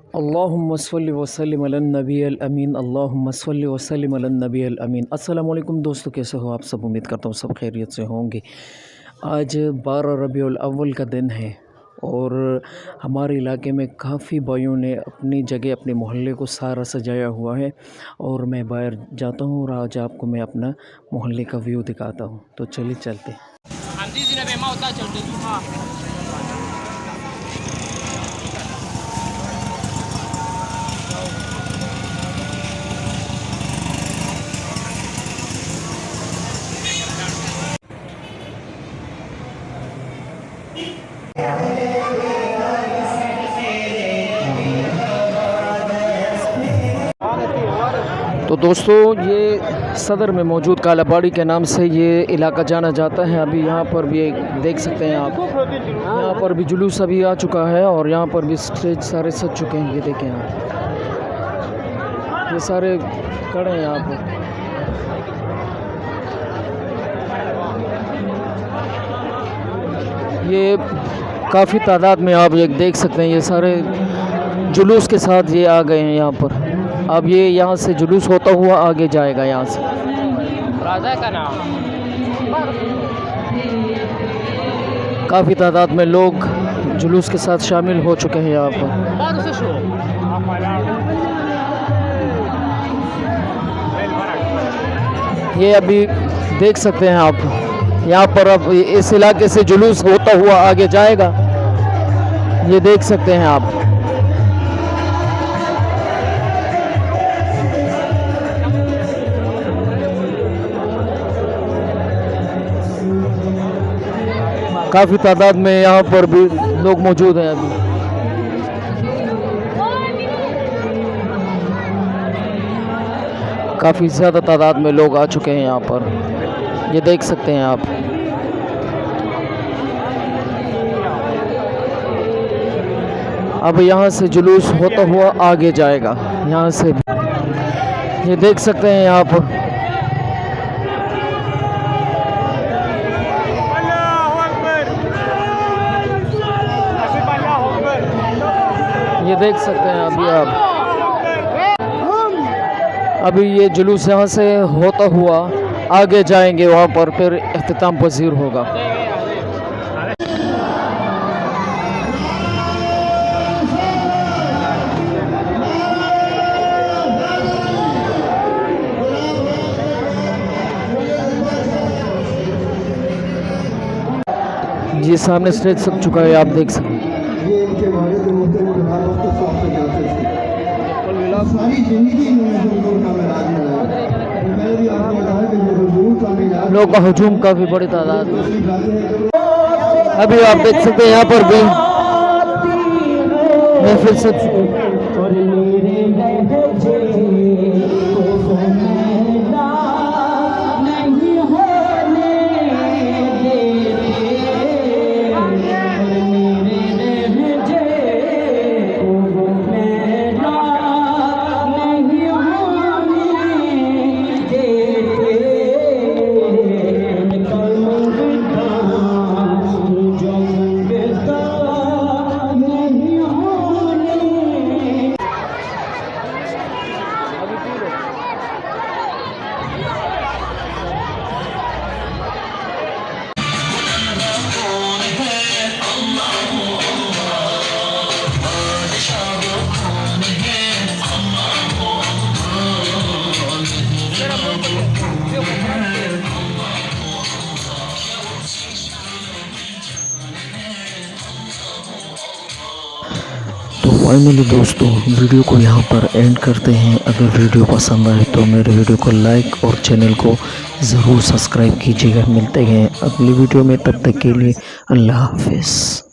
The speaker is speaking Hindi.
अल्लाहुम्मा सल्लि व सल्लिम अलन नबिय्यिल अमीन। अल्लाहुम्मा सल्लि व सल्लिम अलन नबिय्यिल अमीन। अस्सलाम वालेकुम दोस्तों, कैसे हो आप सब? उम्मीद करता हूँ सब खैरियत से होंगे। आज 12 रबीउल अव्वल का दिन है और हमारे इलाके में काफ़ी भाइयों ने अपनी जगह अपने मोहल्ले को सारा सजाया हुआ है और मैं बाहर जाता हूँ और आज आपको मैं अपना मोहल्ले का व्यू दिखाता हूँ। तो चलिए चलते। तो दोस्तों, ये सदर में मौजूद कालाबाड़ी के नाम से ये इलाका जाना जाता है। अभी यहाँ पर भी देख सकते हैं आप, यहाँ पर भी जुलूस अभी आ चुका है और यहाँ पर भी स्टेज सारे सज चुके हैं। ये देखें आप, ये सारे खड़े हैं यहाँ पर। ये काफ़ी तादाद में आप ये देख सकते हैं, ये सारे जुलूस के साथ ये आ गए हैं यहाँ पर। अब ये यहाँ से जुलूस होता हुआ आगे जाएगा यहाँ से। राजा का नाम। काफ़ी तादाद में लोग जुलूस के साथ शामिल हो चुके हैं यहाँ पर। ये अभी देख सकते हैं आप, यहाँ पर अब इस इलाके से जुलूस होता हुआ आगे जाएगा। ये देख सकते हैं आप। काफ़ी तादाद में यहाँ पर भी लोग मौजूद हैं अभी। काफ़ी ज़्यादा तादाद में लोग आ चुके हैं यहाँ पर, ये देख सकते हैं आप। अब यहाँ से जुलूस होता हुआ आगे जाएगा यहाँ से, ये देख सकते हैं यहाँ पर। ये देख सकते हैं अभी आप, अभी ये जुलूस यहाँ से होता हुआ आगे जाएंगे, वहाँ पर फिर इख्तिताम पज़ीर होगा। जी सामने स्टेज सज चुका है, आप देख सकते हैं। लोग का हजूम काफ़ी बड़ी तादाद में। अभी आप देख सकते हैं यहाँ पर भी महफिल सज चुकी है। तो फाइनली दोस्तों, वीडियो को यहाँ पर एंड करते हैं। अगर वीडियो पसंद आए तो मेरे वीडियो को लाइक और चैनल को ज़रूर सब्सक्राइब कीजिएगा। मिलते हैं अगली वीडियो में, तब तक के लिए अल्लाह हाफ़िज़।